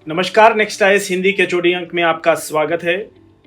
नमस्कार, next IAS Hindi के चोटी अंक में आपका स्वागत है।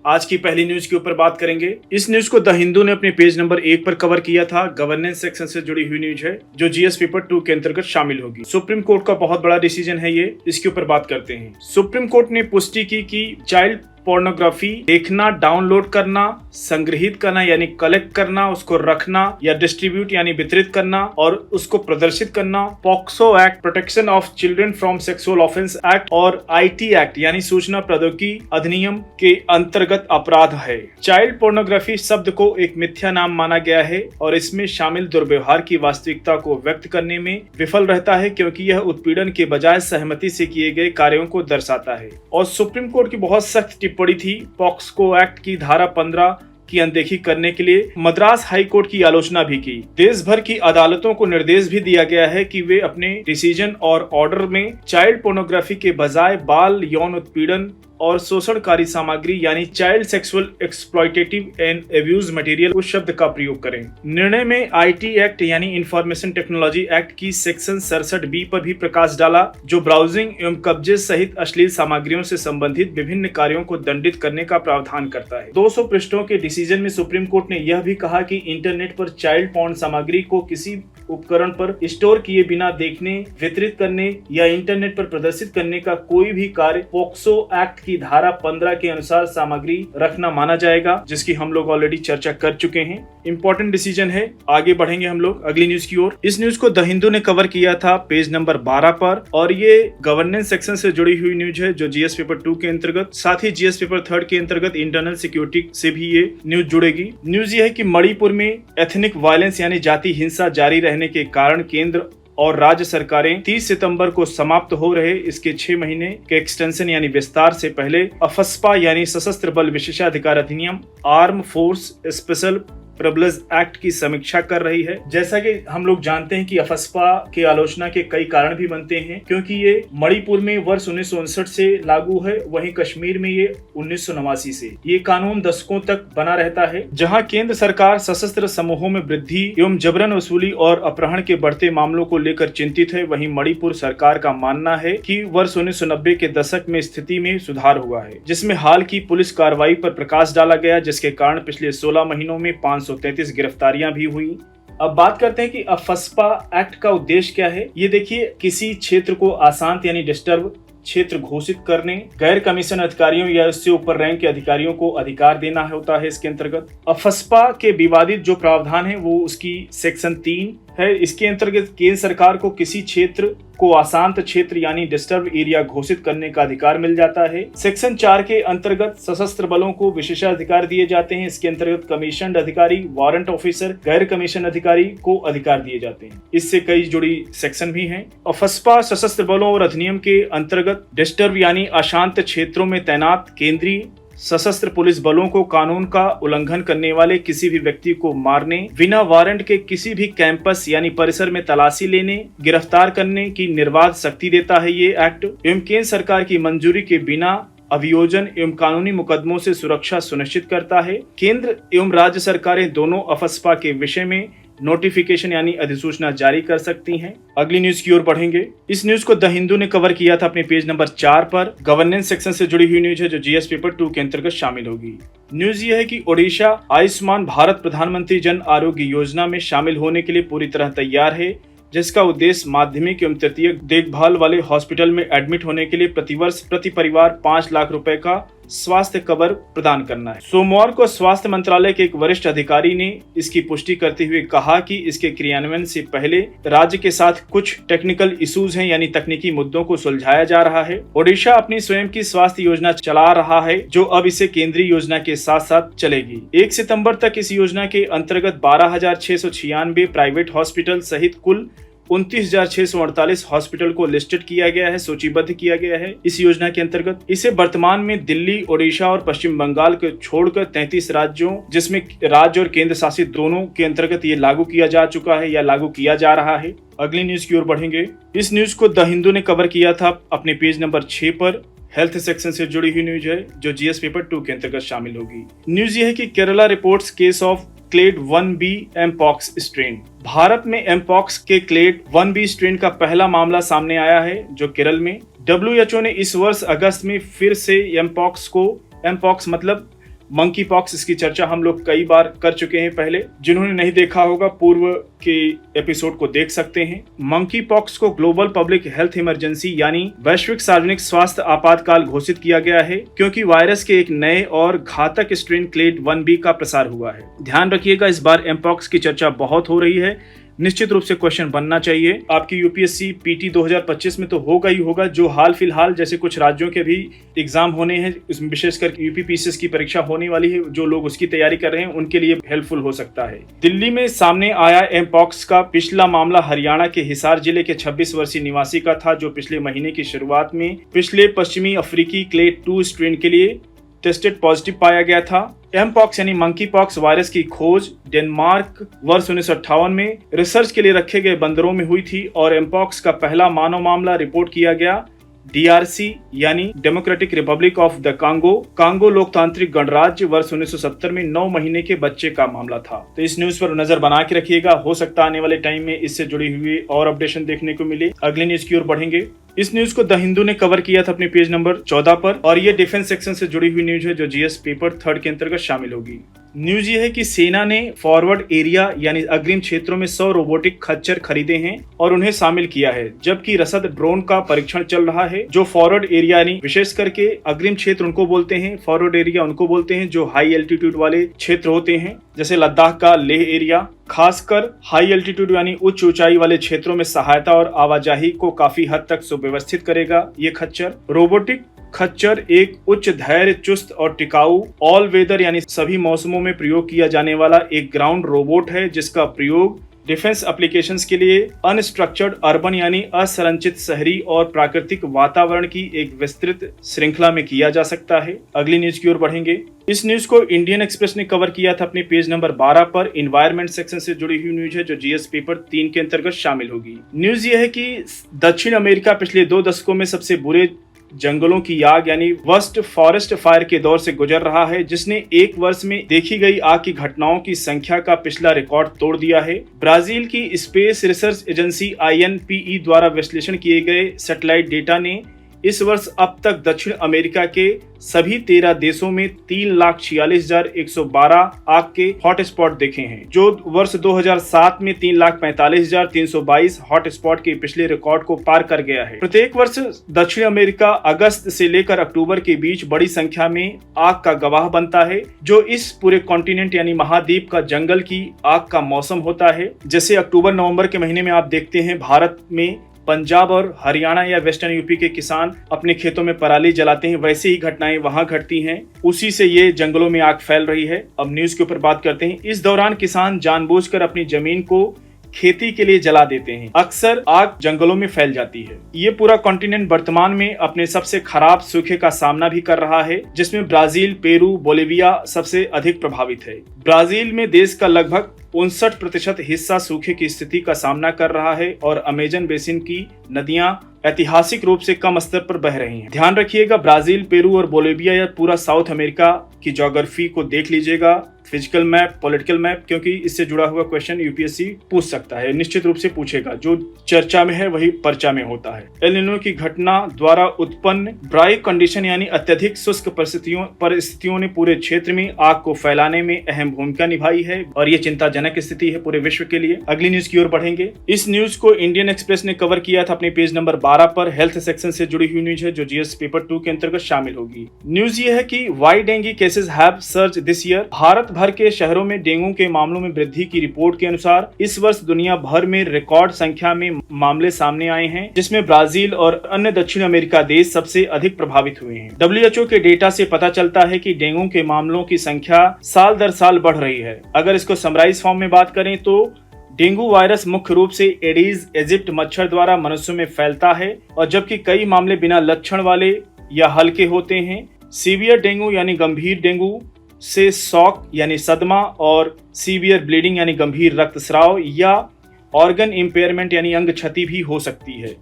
आज की पहली न्यूज के ऊपर बात करेंगे। इस न्यूज को द हिंदू ने अपने पेज नंबर 1 पर कवर किया था। गवर्नेंस सेक्शन से जुड़ी हुई न्यूज है जो जीएस पेपर 2 के अंतर्गत शामिल होगी। सुप्रीम कोर्ट का बहुत बड़ा डिसीजन है ये, इसके ऊपर बात करते हैं। सुप्रीम कोर्ट ने पुष्टि की कि चाइल्ड पोर्नोग्राफी देखना, डाउनलोड करना, संग्रहित करना यानी कलेक्ट करना, उसको रखना या डिस्ट्रीब्यूट यानी वितरित करना और उसको प्रदर्शित करना POCSO act, protection of children from sexual offence act और आईटी एक्ट यानी सूचना प्रौद्योगिकी अधिनियम के अंतर्गत अपराध है। चाइल्ड पोर्नोग्राफी शब्द को एक मिथ्या नाम माना गया है और इसमें शामिल दुर्व्यवहार की वास्तविकता को व्यक्त करने में विफल रहता है, क्योंकि यह उत्पीड़न के बजाय सहमति से किए गए कार्यों को दर्शाता है। और सुप्रीम कोर्ट की बहुत सख्त टिप्पणी थी पॉक्सो एक्ट की धारा 15 की अनदेखी करने के लिए। मद्रास हाई कोर्ट की आलोचना भी की। देश भर की अदालतों को निर्देश भी दिया गया है कि वे अपने डिसीजन और ऑर्डर में चाइल्ड पोर्नोग्राफी के बजाय बाल यौन उत्पीड़न और शोषणकारी सामग्री यानी child sexual exploitative and abuse material उस शब्द का प्रयोग करें। निर्णय में आईटी एक्ट यानी इंफॉर्मेशन टेक्नोलॉजी एक्ट की सेक्शन 67B पर भी प्रकाश डाला, जो ब्राउजिंग एवं कब्जे सहित अश्लील सामग्रियों से संबंधित विभिन्न कार्यों को दंडित करने का प्रावधान करता है। 200 पृष्ठों के डिसीजन में सुप्रीम कोर्ट ने यह भी कहा कि इंटरनेट पर चाइल्ड पॉर्न सामग्री को किसी उपकरण पर स्टोर किए बिना देखने, वितरित करने या इंटरनेट पर प्रदर्शित करने का कोई भी कार्य पॉक्सो एक्ट की धारा 15 के अनुसार सामग्री रखना माना जाएगा, जिसकी हम लोग ऑलरेडी चर्चा कर चुके हैं। इंपॉर्टेंट डिसीजन है। आगे बढ़ेंगे हम लोग अगली न्यूज की ओर। इस न्यूज को द हिंदू ने कवर किया था पेज नंबर 12 पर और ये गवर्नेंस सेक्शन से जुड़ी हुई न्यूज है जो जीएस पेपर 2 के अंतर्गत, साथ ही जीएस पेपर 3 के अंतर्गत इंटरनल सिक्योरिटी से भी ये न्यूज जुड़ेगी। न्यूज ये है कि मणिपुर में एथनिक वायलेंस यानी जाति हिंसा जारी रहने के कारण केंद्र और राज्य सरकारें 30 सितंबर को समाप्त हो रहे इसके 6 महीने के एक्सटेंशन यानी विस्तार से पहले अफस्पा यानी सशस्त्र बल विशेषाधिकार अधिनियम, arm force special privilege act की समीक्षा कर रही है। जैसा कि हम लोग जानते हैं कि अफस्पा के आलोचना के कई कारण भी बनते हैं, क्योंकि ये मणिपुर में वर्ष 1959 से लागू है, वहीं कश्मीर में ये 1989 से। ये कानून दशकों तक बना रहता है, जहां केंद्र सरकार सशस्त्र समूहों में वृद्धि एवं जबरन वसूली और अपहरण के बढ़ते मामलों को लेकर चिंतित है। वहीं मणिपुर सरकार का मानना है कि वर्ष 1990 के दशक में स्थिति में सुधार हुआ है, जिसमें हाल की पुलिस कार्रवाई पर प्रकाश डाला गया, जिसके कारण पिछले 16 महीनों में 533 गिरफ्तारियां भी हुई। अब बात करते हैं कि अफस्पा एक्ट का उद्देश्य क्या है। ये देखिए, किसी क्षेत्र को अशांत यानी डिस्टर्ब क्षेत्र घोषित करने, गैर कमीशन अधिकारियों या उससे ऊपर रैंक के अधिकारियों को अधिकार देना होता है। इसके अंतर्गत अफस्पा के विवादित जो प्रावधान है वो उसकी सेक्शन 3 है। इसके अंतर्गत केंद्र सरकार को किसी क्षेत्र को अशांत क्षेत्र यानी डिस्टर्ब एरिया घोषित करने का अधिकार मिल जाता है। सेक्शन 4 के अंतर्गत सशस्त्र बलों को विशेषाधिकार दिए जाते हैं। इसके अंतर्गत कमीशन्ड अधिकारी, वारंट ऑफिसर, गैर कमीशन अधिकारी को अधिकार दिए जाते हैं। इससे कई जुड़ी सेक्शन भी हैं। अफस्पा सशस्त्र बलों और अधिनियम के अंतर्गत डिस्टर्ब यानी अशांत क्षेत्रों में तैनात केंद्रीय सशस्त्र पुलिस बलों को कानून का उल्लंघन करने वाले किसी भी व्यक्ति को मारने, बिना वारंट के किसी भी कैंपस यानी परिसर में तलाशी लेने, गिरफ्तार करने की निर्बाध शक्ति देता है ये एक्ट, एवं केंद्र सरकार की मंजूरी के बिना अभियोजन एवं कानूनी मुकदमों से सुरक्षा सुनिश्चित करता है। केंद्र एवं राज्य सरकारें दोनों अफस्पा के विषय में नोटिफिकेशन यानी अधिसूचना जारी कर सकती हैं। अगली न्यूज की ओर बढ़ेंगे। इस न्यूज को द हिंदू ने कवर किया था अपने पेज नंबर 4 पर। गवर्नेंस सेक्शन से जुड़ी हुई न्यूज है जो जीएस पेपर 2 के अंतर्गत शामिल होगी। न्यूज ये है कि ओडिशा आयुष्मान भारत प्रधानमंत्री जन आरोग्य योजना में शामिल होने के लिए पूरी तरह तैयार है, जिसका उद्देश्य माध्यमिक एवं तृतीयक देखभाल वाले हॉस्पिटल में एडमिट होने के लिए प्रतिवर्ष प्रति परिवार 5 लाख रुपए का स्वास्थ्य कवर प्रदान करना है। सोमवार को स्वास्थ्य मंत्रालय के एक वरिष्ठ अधिकारी ने इसकी पुष्टि करते हुए कहा कि इसके क्रियान्वयन से पहले राज्य के साथ कुछ टेक्निकल इश्यूज हैं, यानी तकनीकी मुद्दों को सुलझाया जा रहा है। ओडिशा अपनी स्वयं की स्वास्थ्य योजना चला रहा है, जो अब इसे केंद्रीय योजना के साथ साथ चलेगी। 1 सितंबर तक इस योजना के अंतर्गत 12,696 प्राइवेट हॉस्पिटल सहित कुल 29,648 हॉस्पिटल को लिस्टेड किया गया है, सूचीबद्ध किया गया है इस योजना के अंतर्गत। इसे वर्तमान में दिल्ली, ओडिशा और पश्चिम बंगाल को छोड़कर 33 राज्यों, जिसमें राज्य और केंद्र शासित दोनों के अंतर्गत ये लागू किया जा चुका है या लागू किया जा रहा है। अगली न्यूज की ओर बढ़ेंगे। इस न्यूज को द हिंदू ने कवर किया था अपने पेज नंबर 6 पर। हेल्थ सेक्शन से जुड़ी हुई न्यूज है जो जीएस पेपर 2 के अंतर्गत शामिल होगी। न्यूज ये है कि Kerala reports case of clade 1B mpox strain. Bharat में एमपॉक्स के क्लेड 1B स्ट्रेन का पहला मामला सामने आया है जो केरल में WHO ने इस वर्ष अगस्त में फिर से एमपॉक्स मतलब मंकी पॉक्स, इसकी चर्चा हम लोग कई बार कर चुके हैं पहले। जिन्होंने नहीं देखा होगा पूर्व के एपिसोड को देख सकते हैं। मंकी पॉक्स को ग्लोबल पब्लिक हेल्थ इमरजेंसी यानी वैश्विक सार्वजनिक स्वास्थ्य आपातकाल घोषित किया गया है, क्योंकि वायरस के एक नए और घातक स्ट्रेन क्लेड 1B का प्रसार हुआ है। ध्यान रखिएगा, इस बार एमपॉक्स की चर्चा बहुत हो रही है। निश्चित रूप से क्वेश्चन बनना चाहिए। आपकी यूपीएससी पीटी 2025 में तो होगा ही होगा। जो हाल फिलहाल जैसे कुछ राज्यों के भी एग्जाम होने हैं, इसमें विशेषकर यूपीपीसीएस की परीक्षा होने वाली है, जो लोग उसकी तैयारी कर रहे हैं उनके लिए हेल्पफुल हो सकता है। दिल्ली में सामने आया एमपॉक्स का पिछला मामला हरियाणा के हिसार जिले के 26 वर्षीय निवासी का था, जो पिछले महीने की शुरुआत में पिछले पश्चिमी अफ्रीकी क्लेड 2 स्ट्रेन के लिए टेस्टेड पॉजिटिव पाया गया था। एमपॉक्स यानी मंकी पॉक्स वायरस की खोज डेनमार्क वर्ष 1958 में रिसर्च के लिए रखे गए बंदरों में हुई थी और एमपॉक्स का पहला मानव मामला रिपोर्ट किया गया डीआरसी यानी democratic Republic of the Congo लोकतांत्रिक गणराज्य वर्ष 1970 में 9 महीने के बच्चे का मामला था। तो इस न्यूज पर नजर बना के रखिएगा, हो सकता है आने वाले टाइम में इससे जुड़ी हुई और अपडेशन देखने को मिले। अगले न्यूज की ओर बढ़ेंगे। इस न्यूज को द हिंदू ने कवर किया था अपने पेज नंबर 14 पर और ये डिफेंस सेक्शन से जुड़ी हुई न्यूज है, जो जीएस पेपर 3 के अंतर्गत शामिल होगी। न्यूज ये है कि सेना ने फॉरवर्ड एरिया यानी अग्रिम क्षेत्रों में 100 रोबोटिक खच्चर खरीदे हैं और उन्हें शामिल किया है, जबकि रसद ड्रोन का परीक्षण चल रहा है। जो फॉरवर्ड एरिया यानी विशेष करके अग्रिम क्षेत्र उनको बोलते हैं, फॉरवर्ड एरिया उनको बोलते हैं जो हाई एल्टीट्यूड वाले क्षेत्र होते हैं, जैसे लद्दाख का लेह एरिया। खासकर हाई एल्टीट्यूड यानी उच्च ऊंचाई वाले क्षेत्रों में सहायता और आवाजाही को काफी हद तक सुव्यवस्थित करेगा ये खच्चर। रोबोटिक खच्चर एक उच्च धैर्य, चुस्त और टिकाऊ ऑल वेदर यानी सभी मौसमों में प्रयोग किया जाने वाला एक ग्राउंड रोबोट है, जिसका प्रयोग डिफेंस एप्लीकेशंस के लिए अनस्ट्रक्चर्ड अर्बन यानी असंरचित शहरी और प्राकृतिक वातावरण की एक विस्तृत श्रृंखला में किया जा सकता है। अगली न्यूज की ओर बढ़ेंगे। इस न्यूज को इंडियन एक्सप्रेस ने कवर किया था अपने पेज नंबर 12 पर। इन्वायरमेंट सेक्शन से जुड़ी हुई न्यूज है, जो जीएस पेपर 3 के अंतर्गत शामिल होगी। न्यूज ये है कि दक्षिण अमेरिका पिछले 2 दशकों में सबसे बुरे जंगलों की आग यानी वर्स्ट फॉरेस्ट फायर के दौर से गुजर रहा है, जिसने एक वर्ष में देखी गई आग की घटनाओं की संख्या का पिछला रिकॉर्ड तोड़ दिया है। ब्राजील की स्पेस रिसर्च एजेंसी INPE द्वारा विश्लेषण किए गए सैटेलाइट डेटा ने इस वर्ष अब तक दक्षिण अमेरिका के सभी 13 देशों में 3,46,112 आग के हॉटस्पॉट देखे हैं, जो वर्ष 2007 में 3,45,322 हॉटस्पॉट के पिछले रिकॉर्ड को पार कर गया है। प्रत्येक वर्ष दक्षिण अमेरिका अगस्त से लेकर अक्टूबर के बीच बड़ी संख्या में आग का गवाह बनता है, जो इस पूरे कॉन्टिनेंट यानी महाद्वीप का जंगल की आग का मौसम होता है। जैसे अक्टूबर नवंबर के महीने में आप देखते हैं भारत में पंजाब और हरियाणा या वेस्टर्न यूपी के किसान अपने खेतों में पराली जलाते हैं, वैसी ही घटनाएं वहां घटती हैं। उसी से ये जंगलों में आग फैल रही है। अब न्यूज के ऊपर बात करते हैं। इस दौरान किसान जानबूझकर अपनी जमीन को खेती के लिए जला देते हैं। अक्सर आग जंगलों में फैल जाती है। ये पूरा कॉन्टिनेंट वर्तमान में अपने सबसे खराब सूखे का सामना भी कर रहा है, जिसमें ब्राजील, पेरू, बोलिविया सबसे अधिक प्रभावित है। ब्राजील में देश का लगभग 59% हिस्सा सूखे की स्थिति का सामना कर रहा है और अमेजन बेसिन की नदियां ऐतिहासिक रूप से कम स्तर पर बह रही हैं। ध्यान रखिएगा, ब्राजील, पेरू और बोलिविया या पूरा साउथ अमेरिका की ज्योग्राफी को देख लीजिएगा, फिजिकल मैप, पॉलिटिकल मैप, क्योंकि इससे जुड़ा हुआ क्वेश्चन यूपीएससी पूछ सकता है, निश्चित रूप से पूछेगा। जो चर्चा में है वही पर्चा में होता है। एल निनो की घटना द्वारा उत्पन्न ड्राई कंडीशन यानी अत्यधिक शुष्क परिस्थितियों ने पूरे क्षेत्र में आग को फैलाने में अहम भूमिका निभाई है और ये चिंताजनक स्थिति है पूरे विश्व के लिए। अगली न्यूज की ओर बढ़ेंगे। इस न्यूज को इंडियन एक्सप्रेस ने कवर किया था अपने पेज नंबर 12 पर। हेल्थ सेक्शन से जुड़ी हुई न्यूज है, जो जीएस पेपर 2 के अंतर्गत शामिल होगी। न्यूज ये है कि why dengue cases have surge this year. Bharat भर के शहरों में डेंगू के मामलों में वृद्धि की रिपोर्ट के अनुसार इस वर्ष दुनिया भर में रिकॉर्ड संख्या में मामले सामने आए हैं, जिसमें ब्राजील और अन्य दक्षिण अमेरिका देश सबसे अधिक प्रभावित हुए हैं। WHO के डेटा से पता चलता है कि डेंगू के मामलों की संख्या साल दर साल बढ़ रही है। अगर इसको समराइज फॉर्म में बात करें तो डेंगू वायरस मुख्य रूप से एडीज एजिप्ट मच्छर द्वारा मनुष्यों में फैलता है, और जबकि कई मामले बिना लक्षण वाले या हल्के होते हैं। सीवियर डेंगू यानी गंभीर डेंगू से शॉक यानी सदमा और सीवियर ब्लीडिंग यानी गंभीर रक्तस्राव या ऑर्गन इम्पेयरमेंट यानी अंग क्षति भी हो सकती है।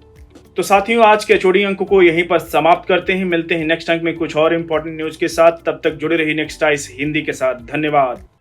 तो साथियों, आज के एचओडी अंक को यहीं पर समाप्त करते हैं। मिलते हैं नेक्स्ट अंक में कुछ और इंपॉर्टेंट न्यूज के साथ। तब तक जुड़े रहिए नेक्स्ट आइस हिंदी के साथ। धन्यवाद।